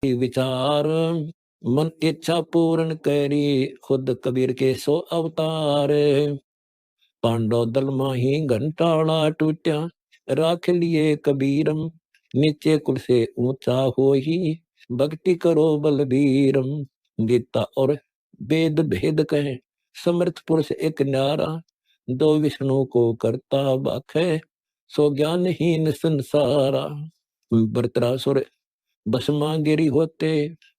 विचार, मन इच्छा पूर्ण करी, खुद कबीर के सो अवतार। पांडव दल माही घंटाड़ा टूटा, राख लिए कबीरम, नीचे कुल से ऊंचा हो ही, भक्ति करो बलबीरम। गीता और वेद भेद कहे, समर्थ पुरुष एक न्यारा, दो विष्णु को करता बाखे, सो ज्ञानहीन संसारा। वृत्रासुर भस्मागिरी होते,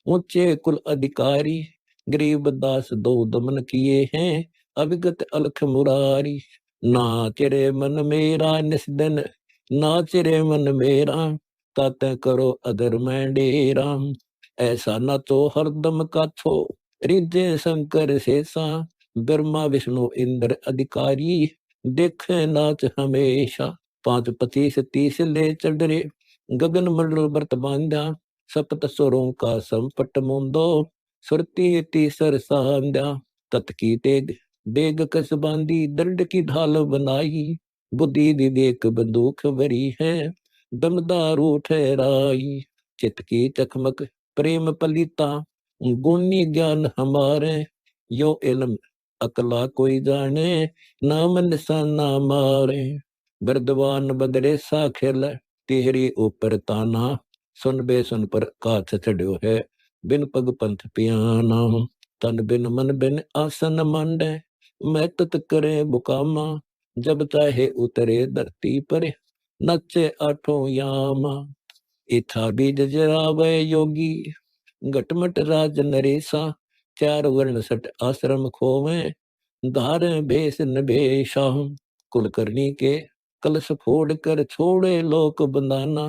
ऊंचे कुल अधिकारी, गरीब दास दो दमन किए हैं, अविगत अलख मुरारी। नाच रे मन मेरा निस्दन, नाच रे मन मेरा, तात करो अधर में डेरा। ऐसा न तो हरदम का छो, रिझे शंकर शेषा, ब्रह्मा विष्णु इंद्र अधिकारी, देखे नाच हमेशा। 5 25 30 ले चढ़ रे, गगन मंडल व्रत बांधा, सप्त स्वरों का संपट मुंदो, सुरती तीसर सांध्या। तत की तेग बेग कस बांधी, दंड की ढाल बनाई, बुद्धि विवेक बंदूक भरी है, दमदारू ठहराई। चित की चकमक प्रेम पलीता, गुणी ज्ञान हमारे, यो इल्म अकला कोई जाने, नाम निशाना मारे। बरदवान बदरे सा खेल, तेहरी ऊपर ताना, सुन बे सुन पर काछ चढ़ो है, बिन पग पंथ पियाना। तन बिन मन बिन आसन मांडे, मैं तत करे बुकामा, जब चाहे उतरे धरती पर, नचे आठों यामा। इथा बीज जरावे योगी, घटमट राज नरेसा, चार वर्ण सट आश्रम खोवे, धारे भेष नभेशा। कुलकर्णी के कलश फोड़ कर छोड़े लोक बंदाना,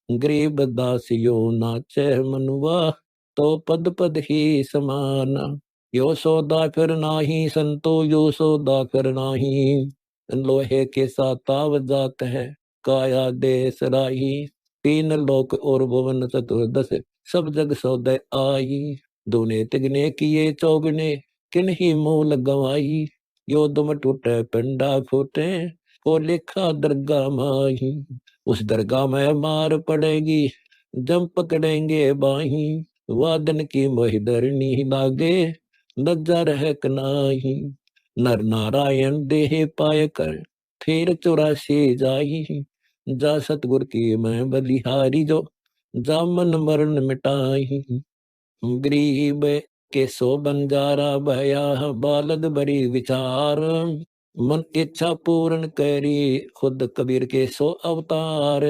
गरीब दास यो नाचे मनुआ, तो पद पद ही समाना। यो सौदा फिर नाही संतो, यो सौदा फिर नाही, लोहे के साथ ताव जात है, काया देश राही। 3 लोक और भुवन चतुर्दश, सब जग सौदे आई, दूने तिगने किए चौगने, किन ही मूल गवाई। यो दुम टूटे पिंडा फूटे, वो लिखा दरगाह माही। उस दरगाह में मार पड़ेगी, जब पकड़ेंगे बाही, वादन की मोहिदरनी लागे, नजर है कनाही। नर नारायण देह पाए कर, फिर 84 जाही, जा सतगुर की मैं बलिहारी जो, जा मन मरण मिटाही। गरीब के सो बंजारा भया, बालद बरी विचार, मन इच्छा पूर्ण करी, खुद कबीर के सो अवतार।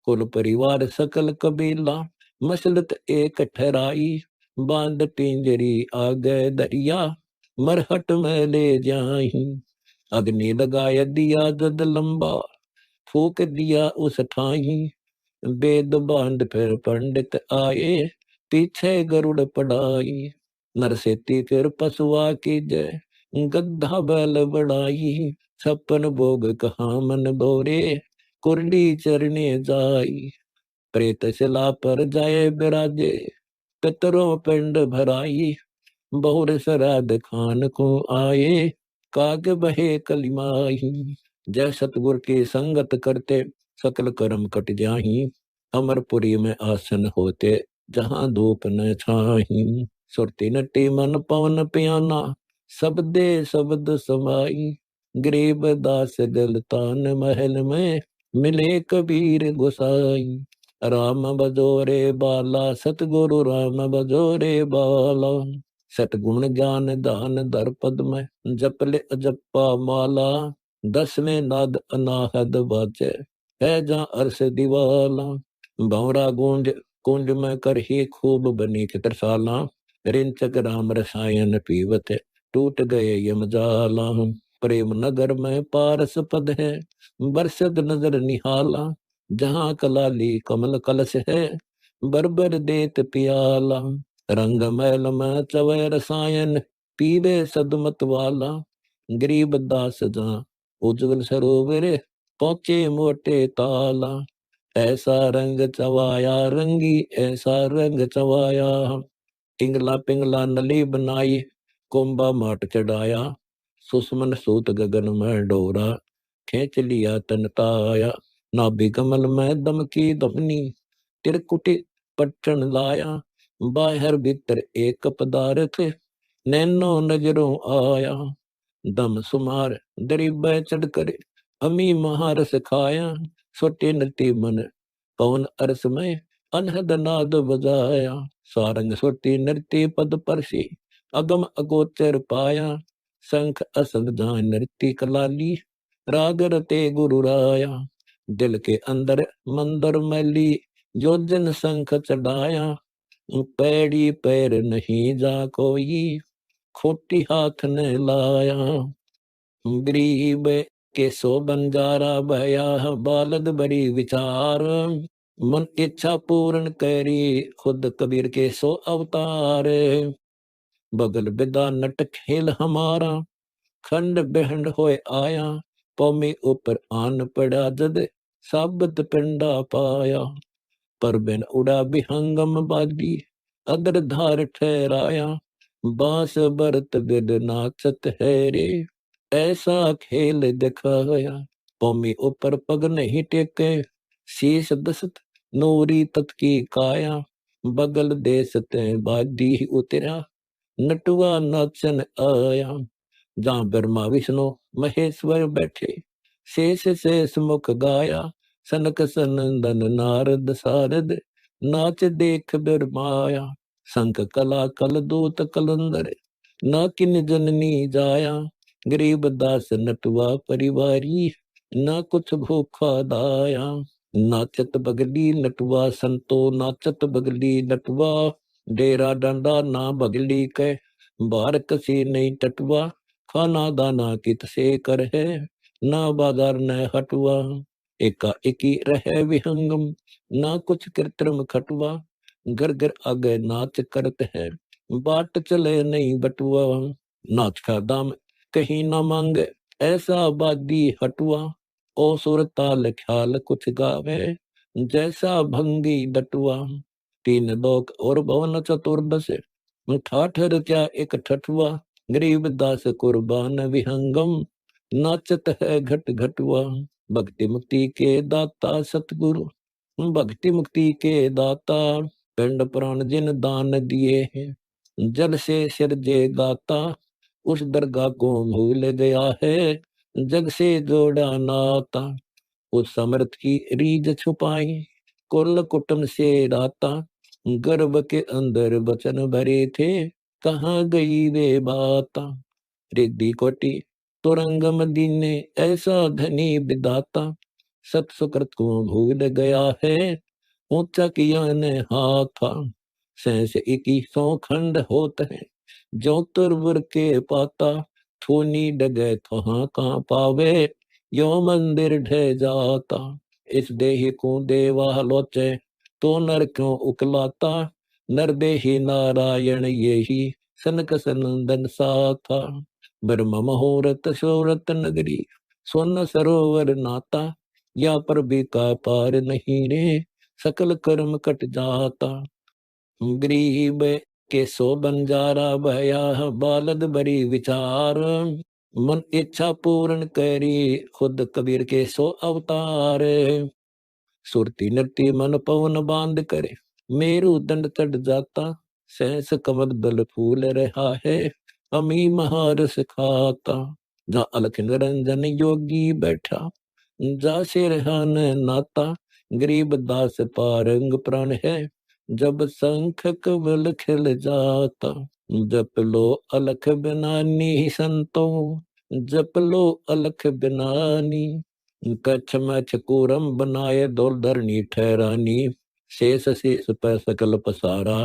कुल परिवार सकल कबीला, मसलत एक ठहराई, बांध पिंजरी आगे दरिया, मरहट में ले जाही। अग्नि लगाया दिया जद लंबा, फूक दिया उस ठाही, वेद बांध फिर पंडित आए, पीछे गरुड़ पड़ाई। नरसेती फिर पशुआ की जय, गद्धा बैल बढ़ाई, 56 भोग कहा मन बोरे, कुरली चरने जाई। प्रेत शिला पर जाए बिराजे, पितरों पिंड भराई, बहुर श्राद्ध खान को आए, काग बहे कलिमाही। जय सतगुर की संगत करते, सकल कर्म कट जाही, अमरपुरी में आसन होते, जहां धूप न छाही। सुरती नटी मन पवन पियाना, शब्दे शब्द समाई, गरीब दास गलतान महल में, मिले कबीर गुसाई। राम बजोरे बाला, सतगुरु राम बजोरे बाला, सतगुण ज्ञान दान दर पद में, जप ले अजप्पा माला। 10वें नाद अनाहद बाजे, है जा अर्श दीवाला। भंवरा गूंज कुंज में कर ही खूब बनी चित्रशाला, रिंचक राम रसायन पीवत, टूट गए यमजाला। प्रेम नगर में पारस पद है, बरसद नजर निहाला, जहाँ कलाली कमल कलश है, बरबर देत पियाला। रंग मैल में चवै रसायन, पीवे सदमत वाला, गरीब दास जहाँ उज्जवल सरोवर, पहुंचे मोटे ताला। ऐसा रंग चवाया रंगी, ऐसा रंग चवाया, टिंगला पिंगला नली बनाई, कोम्बा माट चढ़ाया, सुषमन सूत गगन में डोरा, खींच लिया तन ताया। नाभि कमल में दम की ध्वनि, तिरकुटी पट्टन लाया, बाहर भीतर एक पदार्थ, नैनो नजरों आया। दम सुमार दरीब चढ़ कर अमी महारस खाया, सोटे नती मन पवन अरस में अनहद नाद बजाया। सारंग सोटी नृत्य पद परसी, अगम अगोचर पाया। शंख असल जान नृत्य कलाली, राग रते गुरु राया। दिल के अंदर मंदर मैली, जो जन शंख चढ़ाया। पैड़ी पैर नहीं जा कोई, खोटी हाथ ने लाया। गरीब के सो बंजारा भया, बालद बड़ी विचार। मन इच्छा पूर्ण करी, खुद कबीर के सो अवतार। बगल बिदा नट खेल हमारा, खंड बिहंड होए आया। पौमी ऊपर आन पड़ा जद, साबत पिंडा पाया। पर बिन उड़ा बिहंगम बाजी, अदर धार ठहराया। बांस बरत बिद नाचत है रे, ऐसा खेल दिखाया। पौमी ऊपर पग नहीं टेके, शीश दसत नूरी तत की काया। बगल देश ते बादी उतरा, नटुआ नाचन आया। जहाँ ब्रह्मा विष्णु महेश्वर बैठे, शेष शेष मुख गाया। सनक सनंदन नारद सारद, नाच देख बिरमाया। संक कला कल दूत कलंदर, ना किन जननी जाया। गरीब दास नटुआ परिवारी, ना कुछ भूखा दाया। नाचत बगली नटुआ संतो, नाचत बगली नटुआ। डेरा डंडा ना बगली के, बार कसी नहीं टटुआ। खाना दाना कित से कर है, ना बाजार न हटुआ। एका एकी रह विहंगम, ना कुछ कृत्रिम खटुआ। घर घर आगे नाच करत है, बाट चले नहीं बटुआ। नाच का दाम कहीं ना मांगे, ऐसा बादी हटुआ। ओ सुर ताल ख्याल कुछ गावे, जैसा भंगी डटुआ। तीन लोक और भवन चतुर्दश, ठाठर क्या एक ठठुआ। गरीब दास कुर्बान विहंगम, नाचत है घट घटुआ। भक्ति मुक्ति के दाता सतगुरु, भक्ति मुक्ति के दाता। पिंड प्राण जिन दान दिए हैं, जल से सिरजे गाता। उस दरगाह को भूल गया है, जग से जोड़ा नाता। उस समर्थ की रीझ छुपाई, कुल कुटुम से राता। गर्भ के अंदर बचन भरे थे, कहाँ गई वे बाता। रिद्धि कोटि तुरंग मदीने, ऐसा धनी विदाता। सत सुकृत को भूल गया है, ऊंचा किया ने हाथा। सहस इकी सौ खंड होत है, जो तुरबुर के पाता। थोनी डगे थहा कहाँ पावे, यो मंदिर ढह जाता। इस देह को देवा लोचे, तो नर क्यों उकलाता। नर देही नारायण यही, सनक सनंदन साथा। ब्रह्म मुहूर्त शोरत नगरी, स्वर्ण सरोवर नाता। या पर भी का पार नहीं रे, सकल कर्म कट जाता। गरीब के सो बंजारा भया, बालद बड़ी विचार। मन इच्छा पूर्ण करी, खुद कबीर के सो अवतार। सुरती नृत्य मन पवन बांध करे, मेरु दंड चढ़ जाता। सहस कमल दल फूल रहा है, अमी महारस खाता। जा अलख निरंजन योगी बैठा, जा सिरहान नाता। गरीब दास पारंग प्राण है, जब शंख कवल खिल जाता। जप लो अलख बिनानी संतों, जप लो अलख बिनानी। कच्छ मच्छ कूरम बनाए दौल धरनी ठहरानी। शेष शेष पर सकल पसारा,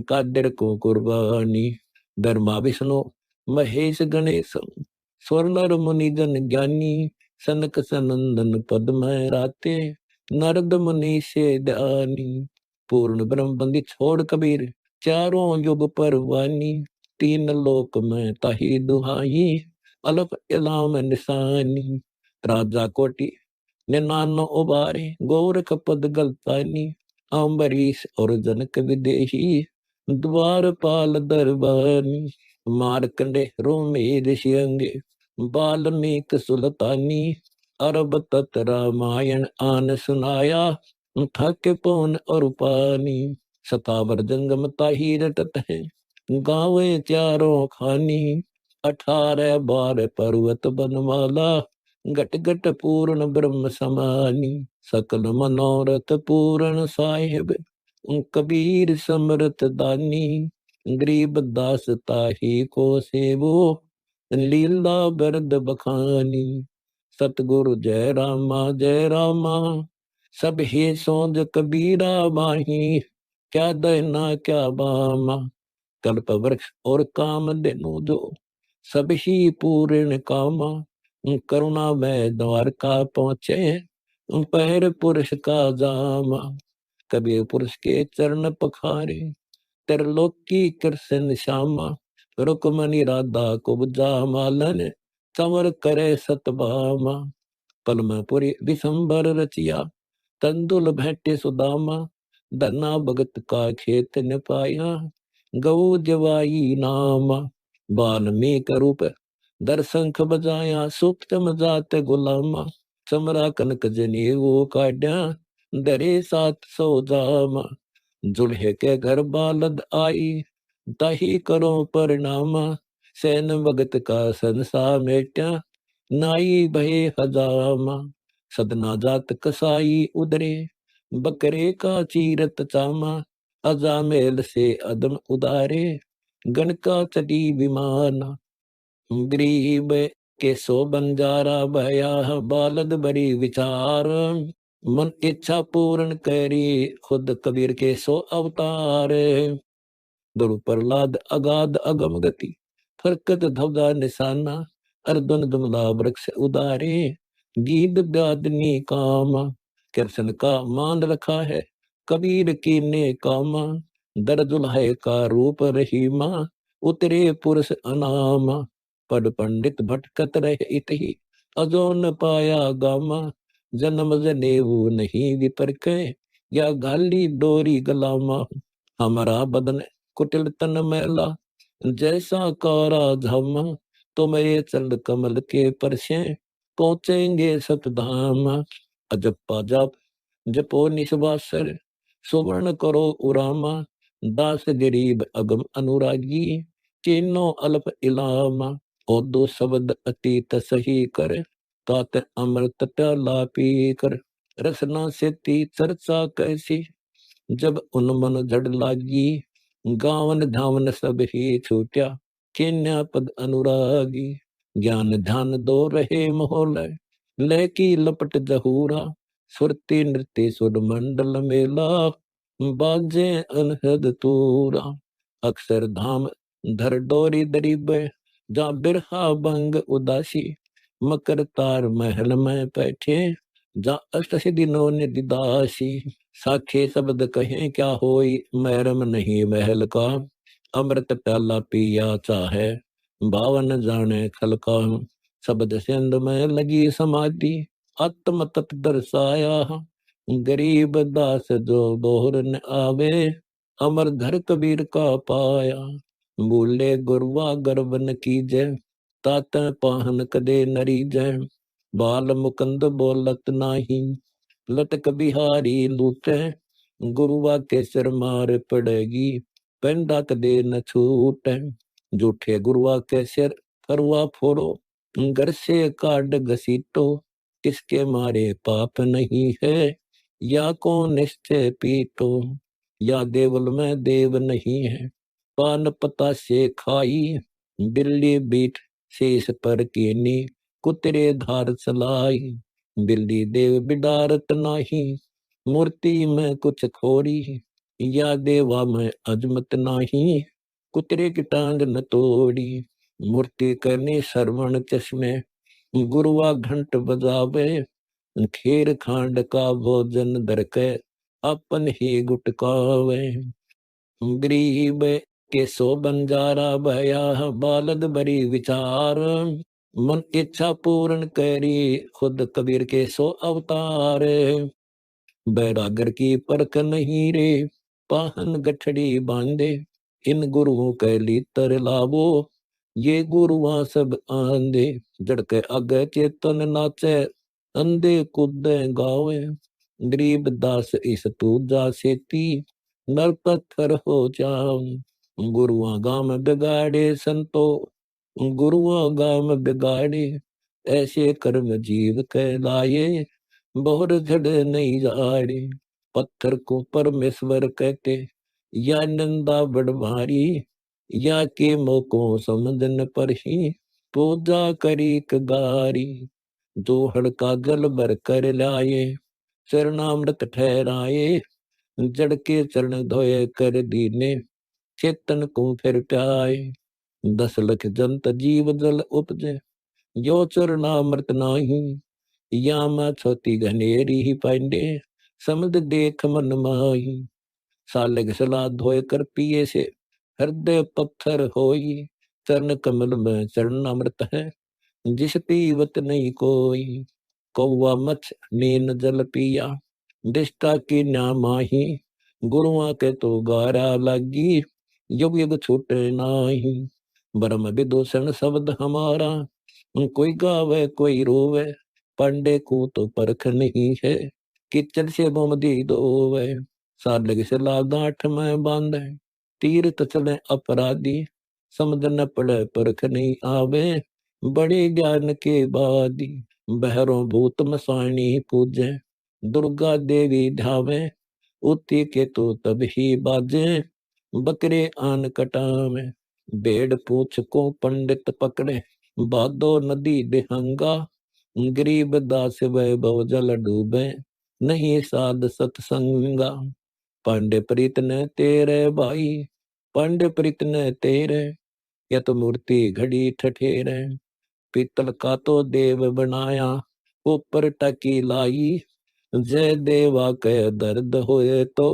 कादिर को कुर्बानी। धर्मा विष्णु महेश गणेश, स्वर नर मुनि जन ज्ञानी। सनक सनंदन पद में राते, नारद मुनि से ध्यानी। पूर्ण ब्रह्म बंदी छोड़ कबीर, चारों युग पर वानी। तीन लोक में ताही दुहाई, अलफ इलाम निशानी। राजा कोटि निनानो उबारे, गोरख पद गलतानी। अम्बरीश और जनक विदेही, द्वारपाल दरबानी। मारकंडे रोमे ऋषि अंगे, वाल्मीकि सुलतानी। अरब तत रामायण आन सुनाया, थक पौन और पानी। सतावर जंगम ताही रटत है, गावे चारों खानी। 18 बार पर्वत बनमाला, घट घट पूर्ण ब्रह्म समानी। सकल मनोरथ पूर्ण साहिब, कबीर समरथ दानी। गरीब दास ताही को सेवो, लीला बरद बखानी। सतगुरु जय रामा, सब ही सोज कबीरा माही। क्या देना क्या बामा, कल्प वृक्ष और काम देनु दो, सब ही पूर्ण कामा। करुणा में द्वारका पहुंचे, पैर पुरुष का जामा। कबीर पुरुष के चरण पखारे, त्रिलोकी कृष्ण श्यामा। रुक्मणी राधा को बुझा मालन, कंवर करे सतभामा। पलमपुरी विशंबर रचिया, तंदुल भेटे सुदामा। धना भगत का खेत न पाया, गौ जवाई नामा। वाल्मीक रूप दरशंख बजाया, सूक्ष्म जात गुलामा। समरा कनक जनेऊ काड्या, दरे 700 जामा। जुल्हे के घर बालद आई, ताही करो परिणामा। सैन भगत का संसा मेट्या, नाई भय हजामा। सदना जात कसाई उदरे, बकरे का चीरत चामा। अजामेल से अदम उदारे, गण का चढ़ी विमाना। गरीब के सो बंजारा भया, बालद बड़ी विचार। मन इच्छा पूर्ण करी, खुद कबीर के सो अवतार। दुरु प्रहलाद अगाध अगम गति, फरकत धवदा निशाना। अर्जुन दुमला वृक्ष उदारे, गीत ब्यादनी कामा। कृष्ण का मान रखा है, कबीर की ने कामा। दर दुल्हे का रूप रहीमा, उतरे पुरुष अनामा। पढ़ पंडित भटकत रहे इतही, अजो न पाया गामा। जन्म जनेऊ नहीं विपर के, या गाली डोरी गलामा। हमारा बदन कुटिल तन मैला, जैसा कारा धामा। तुम ये चंद कमल के परसे, पहुंचेंगे सतधाम। अजप्पा जाप जपो निस्वासर, सुवर्ण करो उरामा। दास गरीब अगम अनुरागी, तीनों अल्प इलामा। ओदो शब्द अतीत सही कर, तात अमृत प्याला पी कर। रसना से ती चर्चा कैसी, जब उन्मन जड़ लागी। गावन धावन सब ही छूट्या, केन्या पद अनुरागी। ज्ञान ध्यान दो रहे मोहल, लेकी लपट जहूरा। सुरती नृत्य सुर मंडल मेला, बाजे अनहद तूरा। अक्षर धाम धर डोरी दरीब, जा बिरहा भंग उदासी। मकर तार महल में बैठे, जा अष्ट दिनों ने दिदासी। साखे शब्द कहें क्या होई, मैरम नहीं महल का। अमृत प्याला पिया चाहे, बावन जाने खल का। शब्द सिंध में लगी समाधि, आत्म तप दर्शाया। गरीब दास जो बोहर न आवे, अमर घर कबीर का पाया। बोले गुरवा गर्व न कीजे, तात पाहन कदे नरी जय। बाल मुकंद बोलत नाही, लटक बिहारी लूटे। गुरुआ के सिर मार पड़ेगी, पेंडा कदे न छूटे। झूठे गुरुआ के सिर फरुआ फोड़ो, घर से काट घसीटो। इसके मारे पाप नहीं है, या को निश्चय पीटो। या देवल में देव नहीं है, पान पता से खाई। बिल्ली बीठ शेष पर कीनी, कुतरे धार चलाई। बिल्ली देव बिडारत नाही, मूर्ति में कुछ खोरी। या देवा में अजमत नाही, कुतरे की टांग न तोड़ी। मूर्ति करने श्रवण चश्मे, गुरुआ घंट बजावे। खीर खांड का भोजन दरके, अपन ही गुटकावे। गरीब के सो बंजारा भया, बालद बड़ी विचार। मन इच्छा पूर्ण करी, खुद कबीर के सो अवतार। बैरागर की परख नहीं रे, पाहन गठड़ी बांधे। इन गुरुओं के लीतर लावो, ये गुरुआ सब आंधे। जड़के अग चेतन नाचे, अंधे कूदे गावे। गरीब दास इस तूजा सेती, नर पत्थर हो जाऊं। गुरुआ गाम बिगाड़े संतो, गुरुआ गाम बिगाड़े, ऐसे कर्म जीव कहलाए, बहुर झड़ नहीं जाड़े। पत्थर को परमेश्वर कहते, या निंदा बड़ भारी, या के मोको समझन पर ही पूजा करी कगारी। जो हड़का जल भर कर लाए, चरणामृत ठहराए, जड़ के चरण धोए कर दीने, चेतन को फिर प्याए। 10 लाख जंत जीव जल उपजे, यो चरणामृत नाही, यामा छोटी घनेरी ही पांडे, समझ देख मन माही। सालग सला धोए कर पिए से, हृदय पत्थर होई, चरण कमल में चरणामृत है, जिस पीवत नहीं कोई। कौवा मछ नीन जल पिया, दिष्टा की न्यामाही, गुरुआ के तो गारा लागी, युग युग छूटे नाही। ब्रह्म विदूषण शब्द हमारा, कोई गावे कोई रोवे, पांडे को तो परख नहीं है, किचन से मोमदी दोवे। सालग से गांठ में बांधे, तीर्थ चले अपराधी, समझ न पड़े परख नहीं आवे, बड़े ज्ञान के बादी। बहरों भूत मसाणी पूजे, दुर्गा देवी ध्यावे, उती के तो तब ही बाजे, बकरे आन कटावे। भेड़ पूछ को पंडित पकड़े, बादो नदी डिहंगा, गरीब दास वैभव जल डूबे, नहीं साध सत्संगा। पांडे प्रीत ने तेरे भाई, पांडे प्रीत ने तेरे, या तो मूर्ति घड़ी ठठेरे। पीतल का तो देव बनाया, ऊपर टकी लाई, जय देवा के दर्द होए तो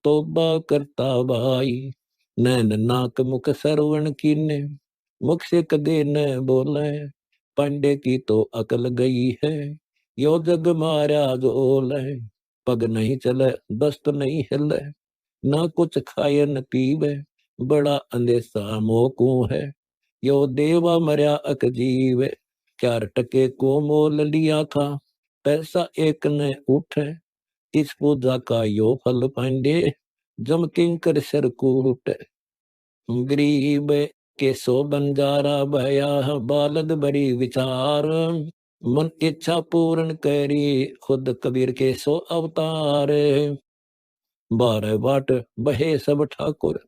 तोबा करता भाई। नैन नाक मुख सरवण कीने, मुख से कदे न बोले, पांडे की तो अकल गई है, यो जग मारा जोल है। पग नहीं चले दस्त नहीं हिले, ना कुछ खाए न पीवे, बड़ा अंदेशा मोकू है, यो देवा मर्या अक जीवे। 4 टके को मोल लिया था, पैसा एक ने उठे, इस पूजा का यो फल पांडे, जम किंकर सिर कूट। गरीब के सो बंजारा भया, बालद बड़ी विचार, मन इच्छा पूर्ण करी, खुद कबीर के सो अवतार। 12 बाट बहे सब ठाकुर,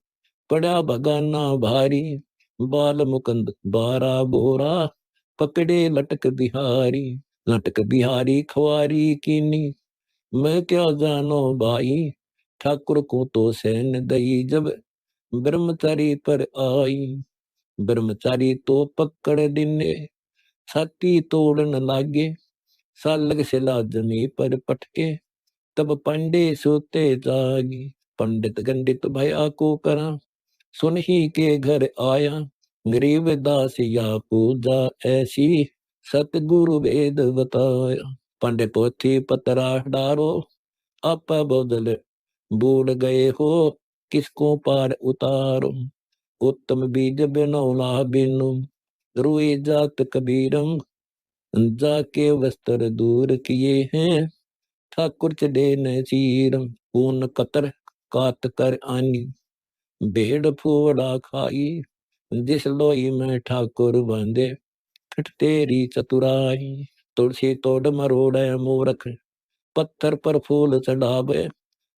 पड़ा बगाना भारी, बाल मुकंद 12 बोरा, पकड़े लटक बिहारी। लटक बिहारी खुआरी कीनी, मैं क्या जानो भाई, ठाकुर को तो सैन दई जब ब्रह्मचारी पर आई। ब्रह्मचारी तो पकड़ दिने, छाती तोड़न लागे, सालग से लाजमी पर पटके, तब पांडे सोते जागी। पंडित गंडित भया को करा, सुन ही के घर आया, गरीब दास या पूजा ऐसी, सतगुरु वेद बताया। पांडे पोथी पतरा डारो, आप बदल बूढ़ गए हो, किसको पार उतारो। उत्तम बीज बिनौला बिनु, रुई जात कबीरम, जाके वस्त्र दूर किए हैं, ठाकुर चढ़े न चीरम। पून कतर कात कर आनी, भेड़ फोड़ा खाई, जिस लोई में ठाकुर बांधे, फिट तेरी चतुराई। तुलसी तोड़ मरोड़े मूरख, पत्थर पर फूल चढ़ावे,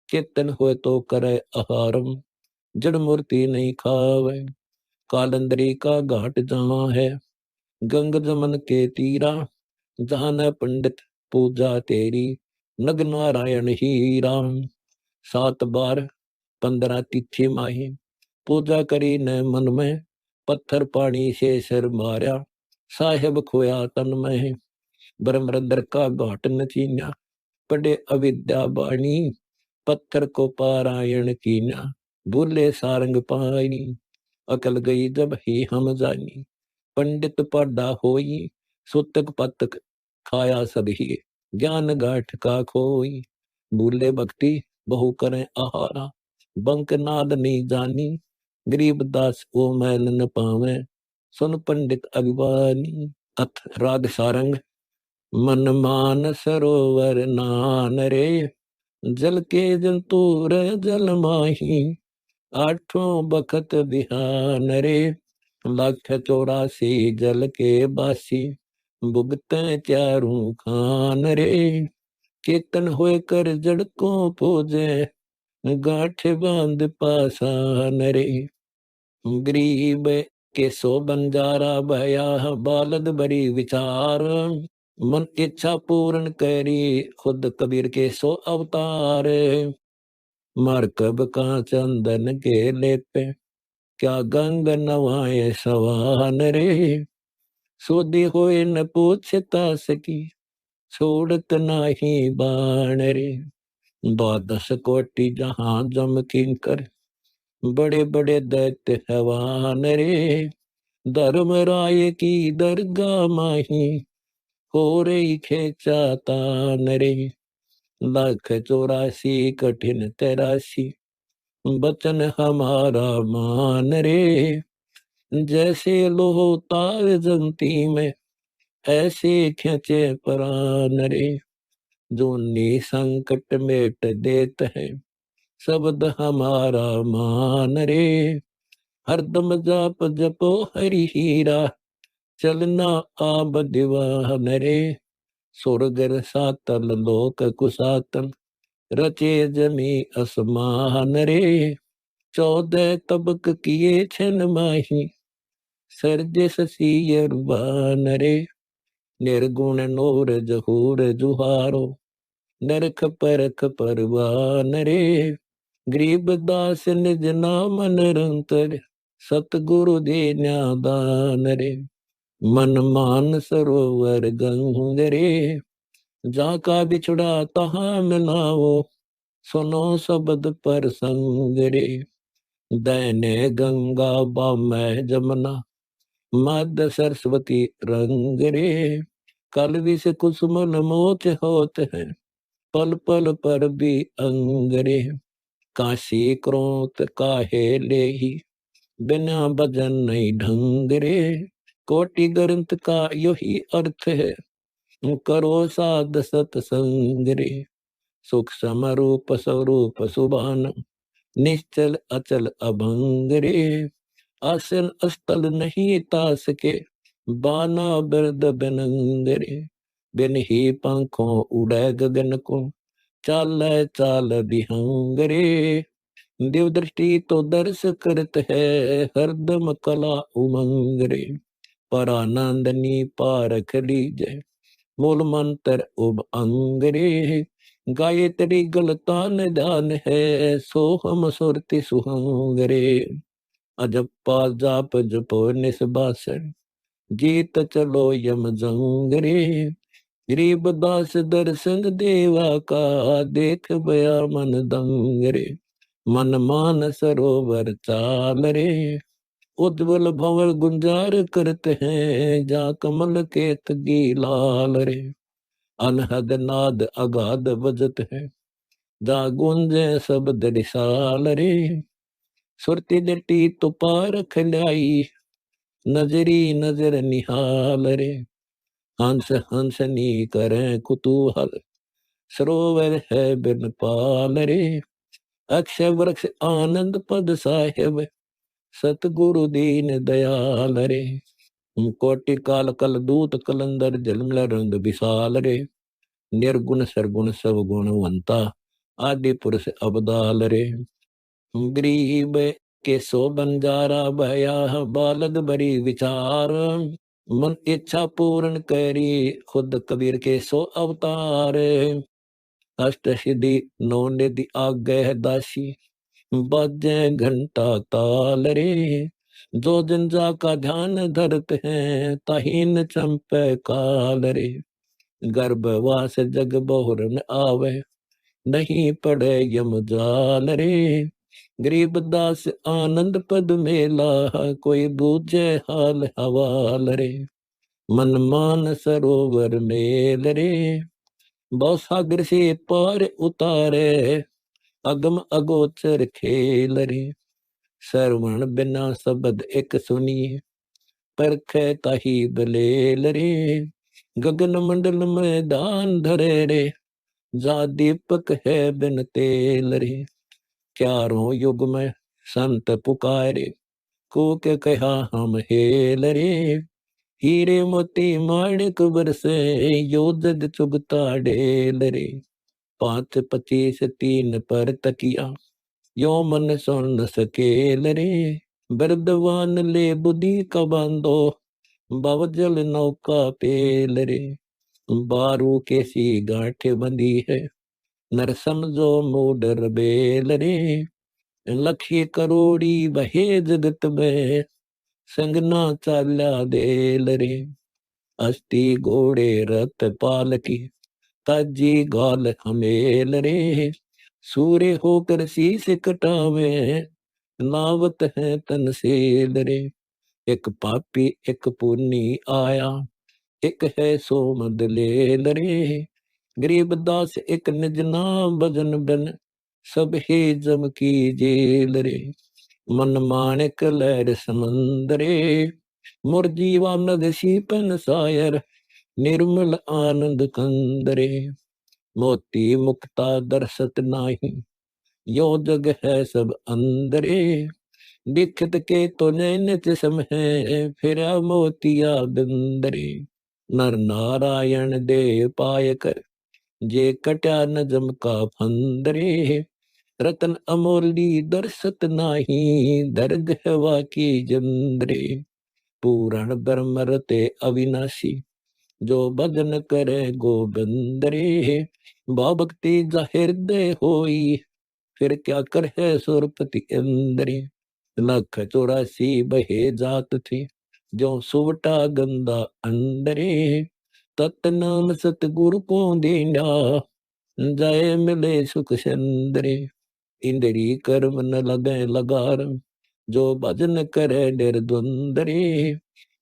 चेतन हुए तो करे आहारम, जड़ मूर्ति नहीं खावे। कालंदरी का घाट जहाँ है, गंग जमन के तीरा, जहाँ न पंडित पूजा तेरी, नग नारायण ही राम। 7 बार 15 तिथि माही, पूजा करी न मन में, पत्थर पानी से सिर मारा, साहेब खोया तन में। ब्रह्मरंद्र का घाट न चीन्या, पड़े अविद्या बाणी, पत्थर को पारायण कीन्या, भूले सारंग पानी। अकल गई जब ही हम जानी, पंडित पढ़ा होई, सुतक पतक खाया सब ही, ज्ञान गाठ का खोई। भूले भक्ति बहु करें आहारा, बंक नाद नहीं जानी, गरीब दास को मैल न पावे, सुन पंडित अभिवानी। अथ राग सारंग, मन मान सरोवर नान रे, जल के जंतुर जल माही, आठों बखत बिहान रे। 184 जल के बासी, भुगते चारों खान रे। चेतन होए कर जड़ को पूजे, गांठ बांध पासान रे। गरीब के सो बंजारा भया, बालद बड़ी विचार। मन इच्छा पूर्ण करी, खुद कबीर के सो अवतार। मरकब का चंदन के लेपे, क्या गंग नवाए सवान रे। सोदी होए न पूछता सकी, छोड़त नाही बाण रे। 12 कोटि जहां जम किंकर, बड़े बड़े दैत्य हवान रे। धर्म राय की दरगाह माही, हो रही खेचा तान रे। 184 कठिन 83, बचन हमारा मान रे। जैसे लोह तार जंती में, ऐसे खींचे प्राण रे। जो संकट मेट देत है, शब्द हमारा मान रे। हरदम जाप जपो हरि हीरा, चलना आब दीवान रे। स्वर्ग सातल लोक कुसातन, रचे जमी असमान रे। 14 तबक किए छन माही, सर्ज ससीयर बान रे। निर्गुण नूर जहूर जुहारो, नरख परख परवान रे। गरीब दास निज नाम निरंतर, सतगुरु दे न्यादान रे। मन मान सरोवर गंग रे, जाका बिछड़ा तहाँ मिलाओ, सुनो शब्द पर संग रे। दैने गंगा बामै जमुना, मद सरस्वती रंग रे। कल विष कुसुमन मोच होत है, पल पल पर भी अंग रे। काशी क्रोत काहे लेही, बिना भजन नहीं ढंग रे। कोटि ग्रंथ का यही अर्थ है, करो साध सतसंग रे। सुख समरूप स्वरूप सुबान, निश्चल अचल अभंग रे। आसन स्थल नहीं तास के, बाना बिरद बिनंग रे। बिन ही पंखों उड़े गगन को, चाल चाल बिहंग रे। देव दृष्टि तो दर्श करत है, हरदम कला उमंग रे। पर आनंदनी पारख लीजय, मूल मंत्र उब अंग रे। गायत्री गलतान दान है, सोहम सुरति सुहंग रे। अजपा जाप जपो निसबासन, जीत चलो यम जंग रे। गरीब दास दर्शन देवा का, देख बया मन दंग रे। मन मान सरोवर चाल रे, उज्ज्वल भंवर गुंजार करते हैं, जा कमल के तगी लाल रे। अनहद नाद अगाध बजत है, जा गुंजे शब्द रिसाल रे। सुरती दटी तो पार खिलाई, नजरी नजर निहाल रे। हंस हंसनी करें कुतूहल, सरोवर है बिन पाल रे। अक्षय वृक्ष आनंद पद साहिब, सतगुरु दीन दयाल रे। कोटि काल कल दूत कलंदर, जलमल रंग विशाल रे। निर्गुण सरगुण सब गुणवंता, आदि पुरुष अबदाल रे। गरीब के सो बंजारा भया, बालद बड़ी विचार। मन इच्छा पूर्ण करी, खुद कबीर के सो अवतार। अष्ट सिद्धि 9 निधि आज्ञा दासी, बाजे घंटा ताल रे। जो जन का ध्यान धरते हैं, ताहीन चंपे काल रे। गर्भवास जग बहुर न आवे, नहीं पड़े यम जाल रे। गरीब दास आनंद पद मेला, कोई बूझे हाल हवाल रे। मन मान सरोवर मेल रे, सागर से पार उतारे, अगम अगोचर खेल रे। श्रवण बिना शब्द एक सुनिए, परखे ताही बलेल रे। गगन मंडल में दान धरे रे, जा दीपक है बिन तेल रे। चारों युग में संत पुकारे, को के कहा हम हेल रे। हीरे मोती माणिक बरसे, यो जग चुगता ढेल रे। 5 25 3 पर तकिया, यो मन सुन सकेल रे। बरदवान ले बुद्धि का बांधो, बावजल नौका पेल रे। बारू कैसी गांठ बंधी है, नर समझो मूड बेल रे। लखी करोड़ी बहे जगत में, संगना चाल्या देल रे। अस्थि घोड़े रथ पालकी, ताजी गाल हमेल रे। सूर्य होकर शीस कटावे, नावत है तनसेल रे। एक पापी एक पुन्नी आया, एक है सोमद लेल रे। गरीब दास एक निज नाम भजन बन, सब ही जम की जेल रे। मन माणिक लहर समंदरे, मुर जीवा नद शीपन सायर। निर्मल आनंद कंदरे, मोती मुक्ता दर्शत नाही, यो जग है सब अंदरे। दिखत के तो नैन चश्म है, फिर मोतिया बिंदरे। नर नारायण दे पाय कर, जे कट्या नजम का फंदरे। रतन अमोली दर्शत नाही, दर्द हवा की जंदरे। पूरण ब्रह्म रते अविनाशी, जो भजन करे गोबिंद रे। भक्ति जा हृदय होई, फिर क्या कर है सुरपति इंद्री। लख 84 बहे जात थी, जो सुवटा गंदा अंदरे। तत्नाम सतगुरु को दीना, जय मिले सुख चंद्रे। इंद्री कर्म न लगे लगार, जो भजन करे निर्द्वंदरे।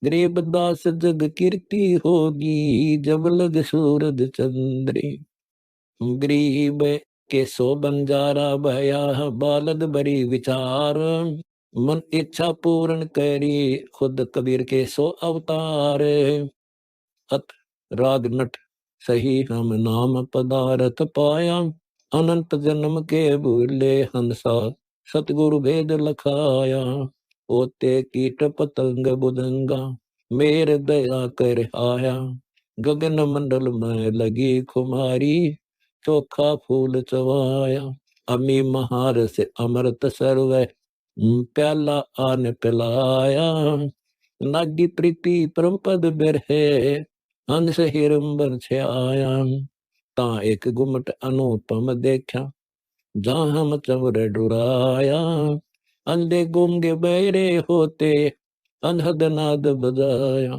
गरीब दास जग कीर्ति होगी, जब लग सूरज चंद्रे। गरीब के सो बंजारा भया, बालद बड़ी विचार। मन इच्छा पूर्ण करी, खुद कबीर के सो अवतार। अत राग नट सही हम नाम पदारथ पाया। अनंत जन्म के भूले हंसा, सतगुरु भेद लखाया। ओते कीट पतंग बुदंगा, मेर दया कर आया। गगन मंडल में लगी खुमारी, चोखा फूल चवाया। अमी महार से अमृत सर्व, प्याला आन पिलाया। नागी प्रीति परम पद बिरहे, हंस हिरंबर छाया। ता एक गुमट अनुपम देखा, जहाँ हम चवर डुराया। अंधे गूंगे बहरे होते, अनहद नाद बजाया।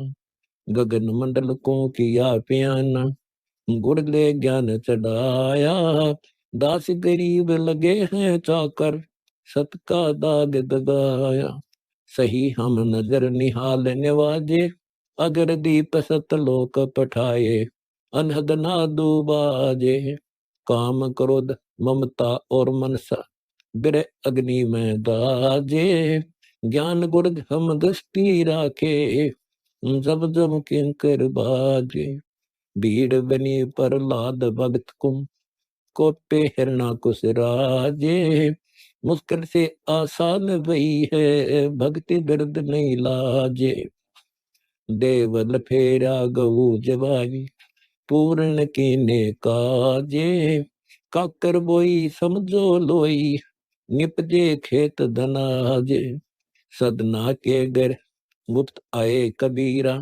गगन मंडल को किया प्याना, गुड़ ले ज्ञान चढ़ाया। दास गरीब लगे हैं चाकर, सबका दाग दगाया। सही हम नजर निहाल निवाजे, अगर दीप सतलोक पठाए। अनहद नादु बाजे, काम क्रोध ममता और मनसा, बिर अग्नि में दाजे। ज्ञान गुण हम दृष्टि राखे, जब जब किंकर बाजे। भीड़ बनी प्रहलाद भगत कुम, कोपे हिरणा कुश राजे। मुश्किल से आसान भई है, भक्ति दर्द नहीं लाजे। देवल फेरा गऊ जवानी, पूर्ण कीने काजे। काकर बोई समझो लोई, निपजे खेत धनाजे। सदना के घर मुफ्त आए कबीरा,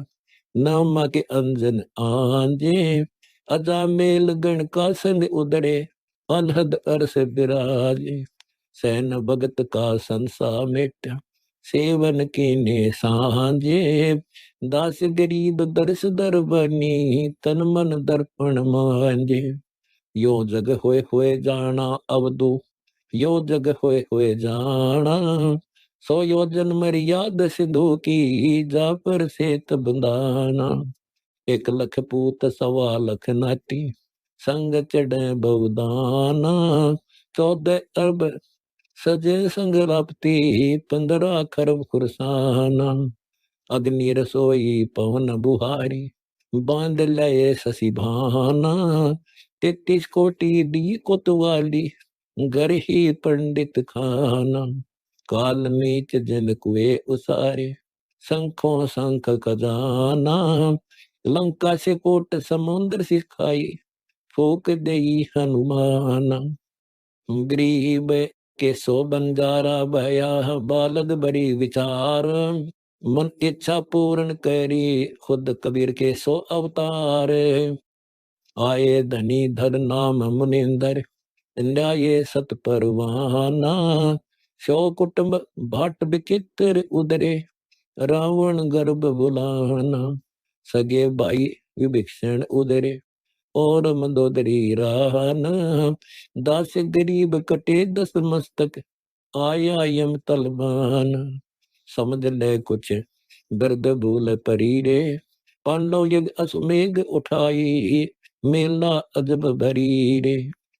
नामा के अंजन आंजे। अजा मेल गण का संग उदड़े, अनहद अरस बिराजे। सैन भगत का संसा मेटा, सेवन कीने सांझे। दास गरीब दर्श दर बनी, तन मन दर्पण मांझे। यो जग होए जाना अवधु, यो जग होए जाना। 100 योजन मर्याद सिंधु की, जा पर सेत बंदाना। 1 लख पूत 1.25 लख नाटी, संग चढ़े बहुदाना। 14 अरब सजे संग राप्ती, 15 खरब खुरसाना। अग्नि रसोई पवन बुहारी, बांध लये शशि भाना। 33 कोटि दी कोतवाली, घर ही पंडित खाना। काल नीच जन कुए उसारे, शंखों शंख खजाना। लंका से कोट समुद्र सिखाई, फूक दई हनुमाना। गरीब के सो बंजारा भया, बालद बड़ी विचार। मन इच्छा पूर्ण करी, खुद कबीर के सो अवतार। आए धनी धर नाम मुनिंदर, न्याये सत परवाना। सो कुटुंब भाट विचित्र उदरे, रावण गर्भ बुलाना। सगे भाई विभीषण उदरे, और मंदोदरी राना। दास गरीब कटे 10 मस्तक, आया यम तलवान। समझ ले कुछ दर्द भूल परीरे, पांडव यज्ञ अश्वमेघ उठाई, मेला अजब भरी रे।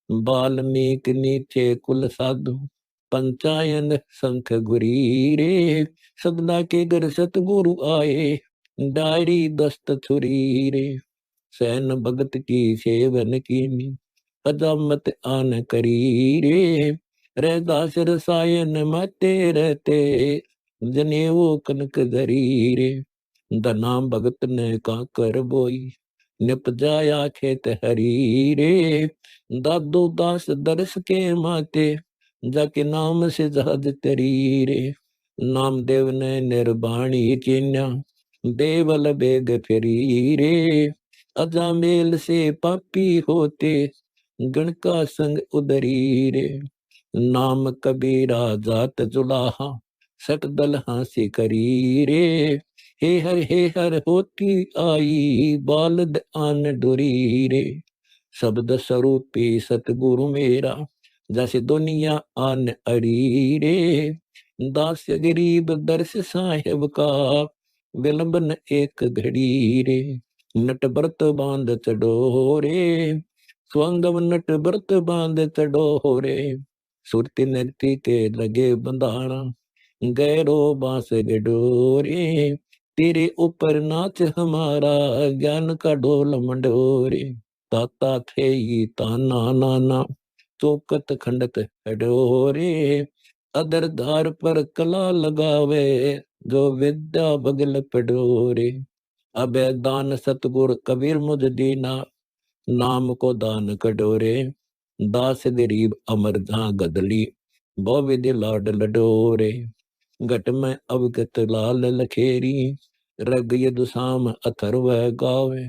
बाल्मीक नीचे कुल साधु, पंचायन शंख गुरी रे। सदना के घर सतगुरु आए, डायरी दस्त छुरी रे। सैन भगत की सेवन कीनी, अजामत आन करी रे। रैदास रसायन माते रहते, जनेऊ कनक धरी रे। धना भगत ने काकर बोई, निप जाया खेत हरी रे। दादू दास दर्श के माते, जाके नाम से जहाज तरी रे। नामदेव ने निर्वाणी चिन्या, देवल बेग फिरी रे। अजामेल से पापी होते, गण का संग उदरी रे। नाम कबीरा जात जुलाहा, सट दल हांसी करी रे। हे हर होती आई, बालद आन डोरी रे। शब्द स्वरूपी सतगुरु मेरा, जैसे दुनिया आन अरी रे। दास गरीब दर्श साहेब का, विलंबन एक घड़ी रे। नट भरत बांध चडोरे, स्वंगम नट भरत बांध चडोरे। सुरती नरती के लगे बंधाना, गैरो बांस गडोरे। तेरे ऊपर नाच हमारा, ज्ञान का ढोल मंडोरे। ताता थे ही ताना नाना, चौकत खंडत हडोरे। अदर धार पर कला लगावे, जो विद्या बगल पडोरे। अबे दान सतगुर कबीर मुझ दीना, नाम को दान कटोरे। दास गरीब अमर जहाँ गदली, बहु विधि लाड लडोरे। घट में अवगत लाल लखेरी, रग यदु साम अथर्व गावे।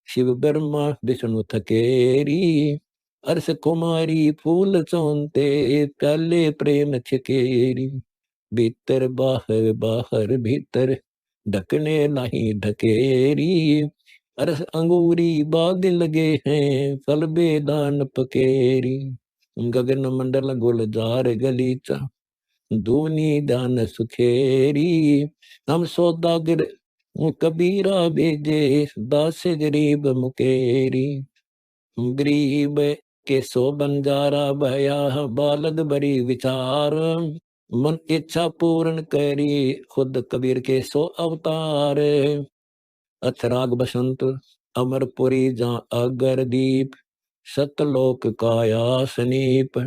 शिव ब्रह्मा विष्णु थकेरी, अर्ष कुमारी फूल चौंते, प्याले प्रेम छकेरी। भीतर बाहर बाहर भीतर, ढकने नहीं ढकेरी। अरस अंगूरी बाग लगे हैं, फल बेदान पकेरी। गगन मंडल गुलजार गलीचा, धूनी दान सुखेरी। हम सौदागर कबीरा भेजे, दास गरीब मुकेरी। गरीब के सो बंजारा भया, बालद बड़ी विचार। मन इच्छा पूर्ण करी, खुद कबीर के सो अवतार। अथराग बसंत अमरपुरी जहाँ अगर दीप, सतलोक काया सनीप।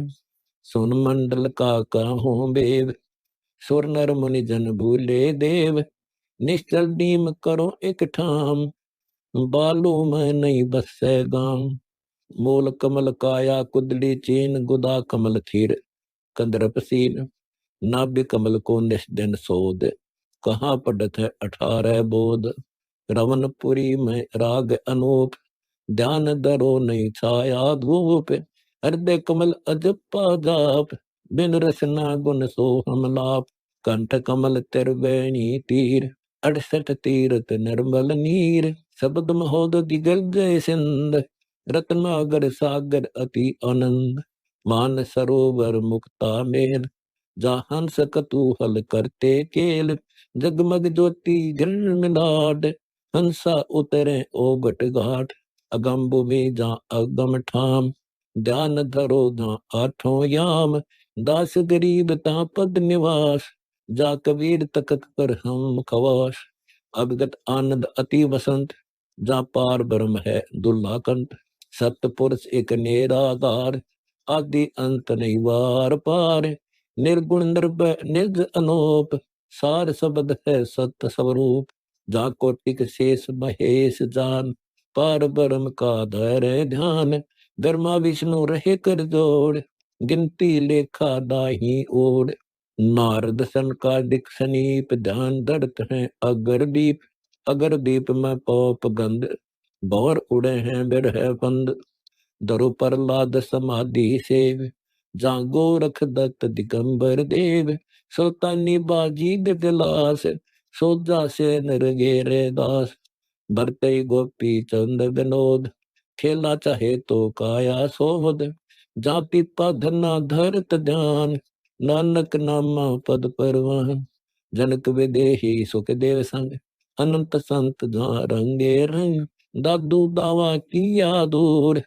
सुन मंडल का कहूँ बेव, सुर नर मुनि जन भूले देव। निश्चल नीम करो एक ठाम, बालू में नहीं बसे गाम। मूल कमल काया कुदली चीन, गुदा कमल थीर कंदरप सीन। नाभि कमल को निष्दिन सोद, कहाँ पढ़त है 18 बोध। रवनपुरी में राग अनूप, ध्यान दरो नहीं छाया धूप। हृदय कमल अजपा जाप, बिन रसना गुण सो हम लाप। कंठ कमल तिरवेणी तीर, 68 तीरथ निर्मल नीर। शब्द महोद दिगल जय सिंध, रत्नागर सागर अति आनंद। मान सरोवर मुक्ता मेल, जहाँ हंस कतूहल करते केल। जगमग ज्योति घृण मिलाड, हंसा उतरे ओगट घाट। अगम भूमि जहाँ अगम ठाम, ध्यान धरो जहाँ आठों याम। दास गरीब ता पद निवास, जा कबीर तकत कर हम खवास। अभिगत आनंद अति वसंत, जा पार ब्रह्म है दुल्ला कंठ। सतपुरुष एक निराकार, आदि अंत नहीं वार पार। निर्गुण निर्भय निज अनूप, सार शब्द है सत्य स्वरूप। जा कोटिक शेष महेश जान, पार ब्रह्म का धैर्य ध्यान। ब्रह्मा विष्णु रहे कर जोड़, गिनती लेखा दाही ओर। नारद सनकादिक सनीप, ध्यान धरत हैं अगरदीप। अगरदीप में पोप गंध, भौर उड़े हैं बिरह बंद। दरु प्रहलाद समाधि सेव, जागो रख दत्त दिगंबर देव। सुल्तानी बाजी दिलास, सोजा से नरगेरे दास। भरते गोपी चंद विनोद, खेला चाहे तो काया सोहद। जाति धना धरत ध्यान, नानक नामा पद परवान। जनक विदेही सुख देव संग, अनंत संत जहाँ रंगे रंग। दादू दावा किया दूर,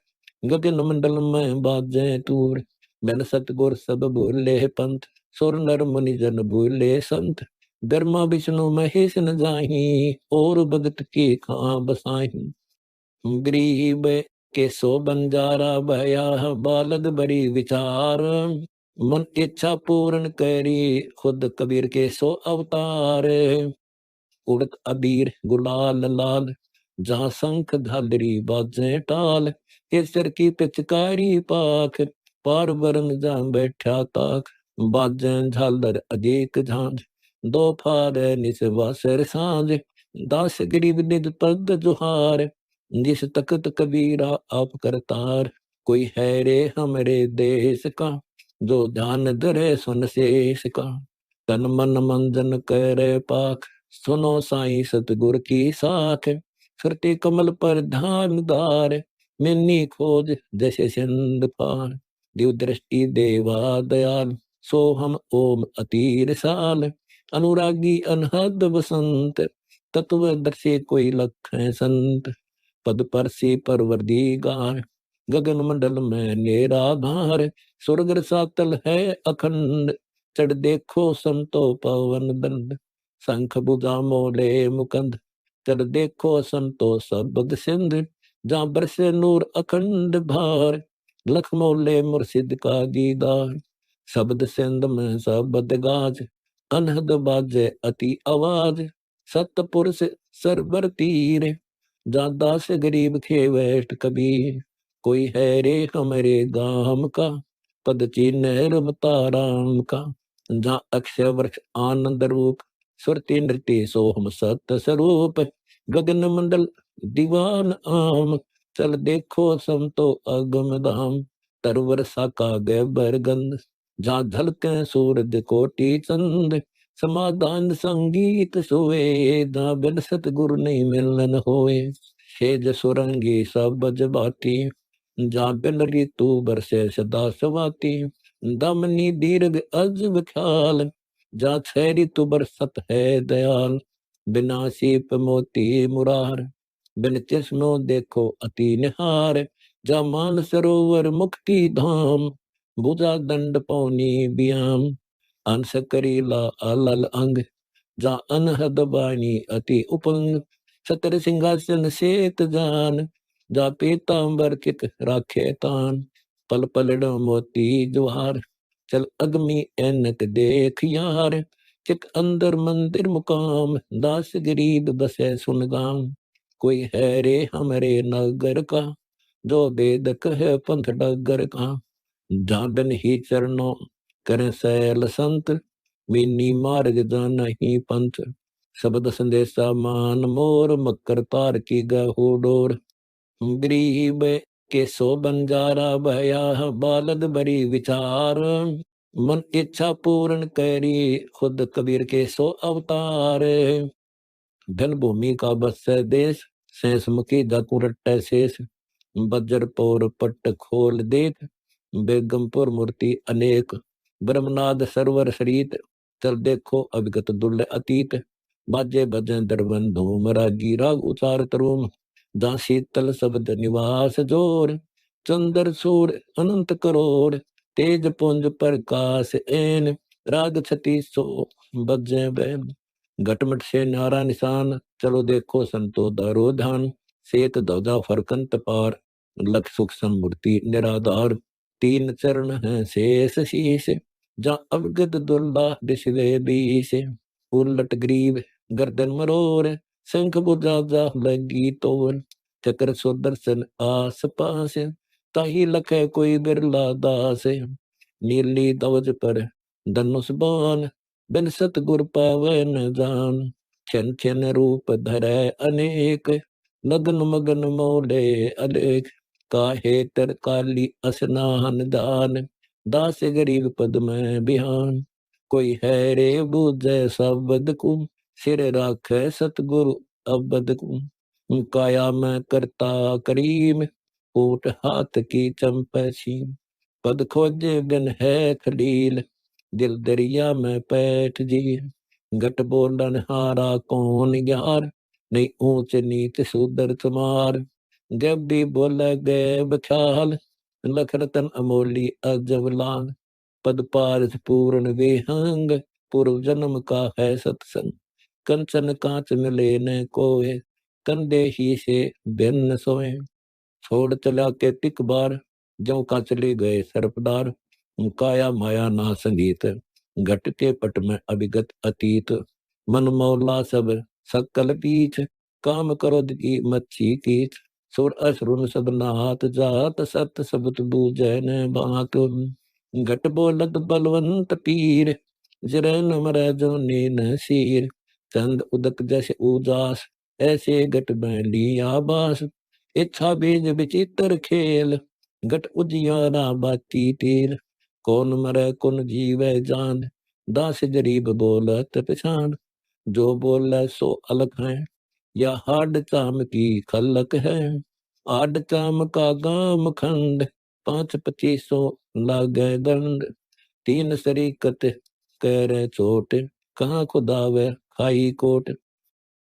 गगन मंडल में बाजे तूर। मैंने सतगुर सब भूले पंथ, सुर नर मुनि जन भूले संत। ब्रह्मा विष्णु महेश न जाही, और भगत की खां बसाही। गरीब के सो बंजारा भया, बालद बड़ी विचार। मन इच्छा पूर्ण करी, खुद कबीर के सो अवतार। उड़त अबीर गुलाल लाल, जहाँ शंख झालरी बाजे टाल। केसर की पिचकारी पाख, पार बरन जा बैठा ताक। बाजे झालर अजेक झांझ, दो फार निस वासर सांझ। दास गरीब निज पद जुहार, जिस तकत कबीरा आप करतार। कोई है रे हमरे देश का, जो ध्यान धरे सुन शेष का। तन मन मंजन करे पाख, सुनो साई सतगुर की साख। सुरते कमल पर ध्यान धार, मिन्नी खोज जैसे सिंध पार। दिव दृष्टि देवा दयाल, सो हम ओम अतीर साल। अनुरागी अनहद बसंत, तत्व दर्शे कोई लख है संत। पद पर से परवरदिगार, गगन मंडल में निराधार। स्वर्ग सातल है अखंड, चढ़ देखो संतो पवन दंड। शंख बुझा मोले मुकंद, चढ़ देखो संतो सबद सिंध। जहाँ बरसे नूर अखंड भार, लख मोले मुर्शिद का दीदार। शब्द सिंध में शब्द गाज, अनहद बाजे अति आवाज। सतपुरुष सरबर तीर, जा दास गरीब खे वैष्ट कबीर। कोई है रे हमारे गाम का, पद चिन्ह रमता राम का। जहाँ अक्षय वृक्ष आनंद रूप, सुरति नृत्य सोहम सत्य स्वरूप। गगन मंडल दीवान आम, चल देखो समतो अगम धाम। तरवर साका गैबर गंध, जहाँ झलके सूरज कोटि चंद। समाधान संगीत सोए, दा बिन सतगुरु नहीं मिलन होए। सेज सुरंगी सब जबाती, जा बिन ऋतु बरसे सदा सवाती। दमनी दीर्घ अज विख्याल, जा छह ऋतु बरसत है दयाल। बिना सीप मोती मुरार, बिन चश्मो देखो अति निहार। जा मान सरोवर मुक्ति धाम, भुजा दंड पौनी बियाम। अंश करीला अलल अंग, जा अनहद बानी अति उपंग। सतर सिंहासन सेत जान, जा पीतांबर किक राखे तान। पल पलड़ मोती जुहार, चल अगमी एनक देख यार। चिक अंदर मंदिर मुकाम, दास गरीब बसे सुन गाम। कोई है रे हमरे नगर का, जो वेद कहे पंथ डगर का। जहाँ बिन ही चरणों करें सैल संत, मीनी मार्ग जाना ही पंथ। शब्द संदेशा मान मोर, मकर तार की गहो डोर। गरीब के सो बंजारा भया, बालद बड़ी विचार। मन इच्छा पूर्ण करी, खुद कबीर के सो अवतार। धन भूमि का बस देश, शेष मुखी जातु रट्टे शेष। बज्रपुर पट्ट खोल देख, बेगमपुर मूर्ति अनेक। ब्रह्मनाद सरवर शरीत, चल देखो अविगत दुर्ल अतीत। बाजे भजन दरबन धूम, रागी राग उचार तरूम। जहाँ शीतल शब्द निवास जोर, चंद्र सूर अनंत करोड़। तेज पुंज प्रकाश एन, राग छती सो बजे बैन। घटमट से नारा निशान, चलो देखो संतो दारो ध्यान। सेत ध्वजा फरकंत पार, लख सुख समूर्ति निराधार, तीन चरण है शेष शीश, जा अवगत दुर्ला दिशवे बीस, उलट ग्रीव गर्दन मरोर, शंख बुझा जा लगी तोर, चक्र सुदर्शन आस पास, ताही लखे कोई बिरला दास, नीली दवज पर धनुष बाण, बिन सतगुर पावै न जान, छन छन रूप धरै अनेक, लगन मगन मोले अलेख, काहे तर काली असनान दान, दास गरीब पद में बिहान, कोई है रे बूझे शब्द को, सिर राखे सतगुरु अबद को, काया में करता करीम, ऊट हाथ की चंपै छीम, पद खोजे बिन है खलील, दिल दरिया में पैठ जी, गट बोलन हारा कौन यार, नहीं ऊंच नीच सुदर तुम्हार, गैबी बोले गैब ख्याल, लख रतन अमोली अजबलान, पद पारस पूर्ण विहंग, पूर्व जन्म का है सत्संग, कंचन कांच मिले न कोय, कंदे ही से भिन्न सोए, छोड़ चला के तिक बार, ज्यों का चले गए सरपदार, काया माया ना संगीत, घट के पट में अभिगत अतीत, मन मौला सब सकल पीछ, काम क्रोध की मच्छी कीच, सुर असुर सब नाथ जात, सत सबत बूझै न बात, घट बोलत बलवंत पीर, जरै न मरै जो नीन सीर, चंद उदक जस उजास, ऐसे घट में लिया बास, इच्छा बीज विचित्र खेल, घट उजियारा बाती तेल, कौन मरै कौन जीवै जान, दास गरीब बोलत पछान, जो बोले सो अलग है, या हाड चाम की खलक है, आड चाम का गाम खंड, 5-25 लागे दंड, तीन सरीकत करे चोट, कहाँ खुदावे खाई कोट,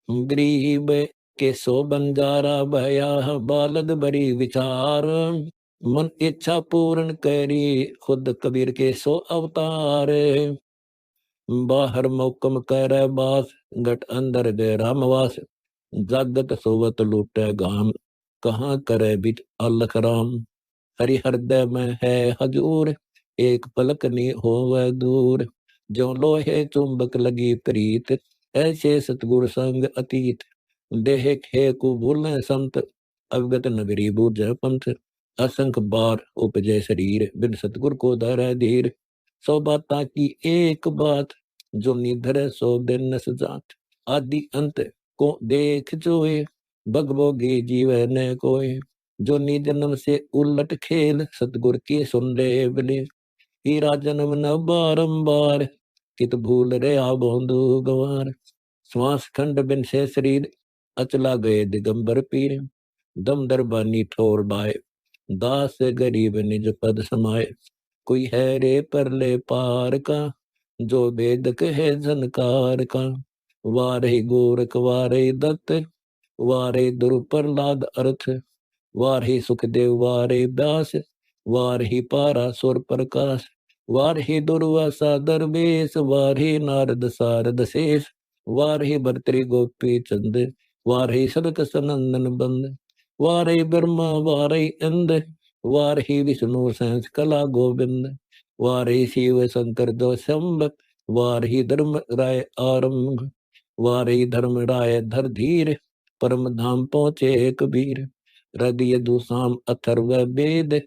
गरीब के सो बंजारा भया, बालद बड़ी विचार, मन इच्छा पूर्ण करी, खुद कबीर के सो अवतार, बाहर मौकम करे बास, घट अंदर गए रामवास, जागत सोवत लूटे गाम, कहाँ करे बिच अलख राम, हरि हृदय में है हजूर, एक पलक नी होवे दूर, जो लोहे चुंबक लगी प्रीत, ऐसे सतगुर संग अतीत, देह खे को भूलें संत, अवगत नगरी बूझे पंथ, असंख बार उपजे शरीर, बिन सतगुर को धरै धीर, सौ बाता की एक बात, जो निधर सौ दिन न जात, आदि अंत को देख जोए, भगभोगी जीव न कोय, जो निजन्म से उलट खेल, सतगुर की सुन ले बले, हीरा जन्म न बारंबार, कित भूल रे बोंदू गवार, श्वास खंड बिन से शरीर, अचला गए दिगंबर पीर, दम दरबानी ठोर बाय, दास गरीब निज पद समाये, कोई है रे परले पार का, जो वेद कहे झनकार का, वारे गोरख वारे दत्त, वारे दुर प्रहलाद अर्थ, वारे सुखदेव वारे व्यास, वारे पारा सुर प्रकाश, वारे दुर्वासा दरवेश, वारे नारद सारद शेष, वारे भर्तृ गोपी चंद, वारे सनक सनंदन बंद, वारे ब्रह्मा वारे इंद, वारे विष्णु सहस कला गोविंद, वारे शिव शंकर दो शंभ, वारे धर्म राय आरंभ, वारे धर्म राय धर धीर, परम धाम पहुँचे कबीर, हृदय दुसाम अथर्व वेद,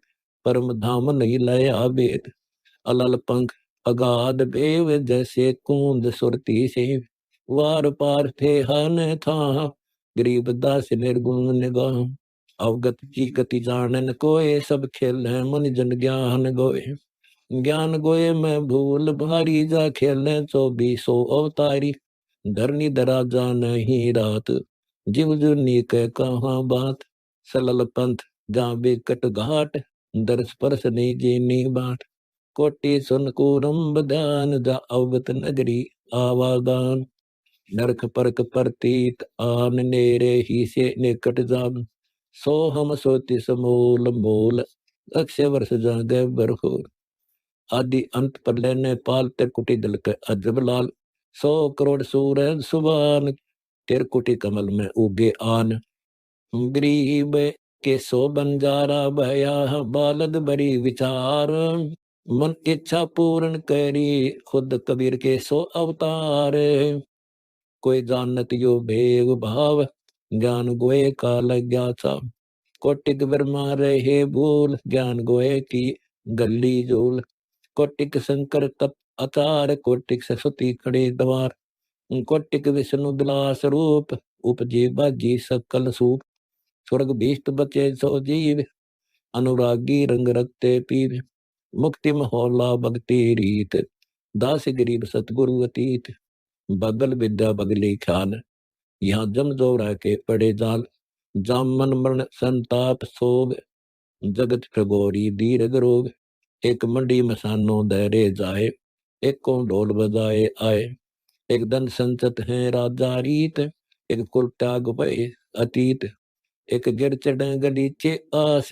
परम धाम नहीं लया वेद, अलल पंख अगाध बेव, जैसे कूंद सुरती से, वार पार थे हन था, गरीब दास निर्गुण निगाह, अवगत की गति जानन कोय, सब खेल है मन जन ज्ञान गोय, ज्ञान गोय में भूल भारी, जा खेल 24 अवतारी, धरनी दरा जा नहीं रात, जीव जुनी के कहाँ बात, सलल पंथ जा बिकट घाट, दर्श परस नहीं जीनी बाट, कोटि सुन कुरम्ब ध्यान, जा अवगत नगरी आवागान, नरक परक प्रतीत आन, नेरे ही से निकट जान, सो हम सोति समूल मूल, अक्षय वर्ष जागे बरहोर, आदि अंत पर लेने पाल, त्रिकुटी दल के अजब लाल, 100 करोड़ सूरज सुबान, त्रिकुटी कमल में उगे आन, गरीब के सो बंजारा भया बालद बरी विचार। मन इच्छा पूर्ण करी खुद कबीर के सो अवतार। कोई जानत यो भेव भाव ज्ञान गोए का लग्या सा। कोटिक ब्रह्मा रहे भूल ज्ञान गोए की गली झूल। कोटिक शंकर तप अचार कोटिक सरस्वती खड़े द्वार। कोटिक विष्णु बिलास रूप उपजे बाजी सकल सूप। स्वर्ग भीष्ट बचे सो जीव अनुरागी रंग रखते पीर। मुक्ति महोला भक्ति रीत दास गरीब सतगुरु अतीत। बगल विद्या बगली ख्याल यहाँ जम जोरा के पड़े जाल। जाम मन मरण संताप सोग जगत प्रगोरी दीर्घ रोग। एक मंडी मसानो दहरे जाए एक को ढोल बजाए आए। एक धन संचत है राजा रीत एक कुल त्याग भय अतीत। एक गिर चढ़ गलीचे आस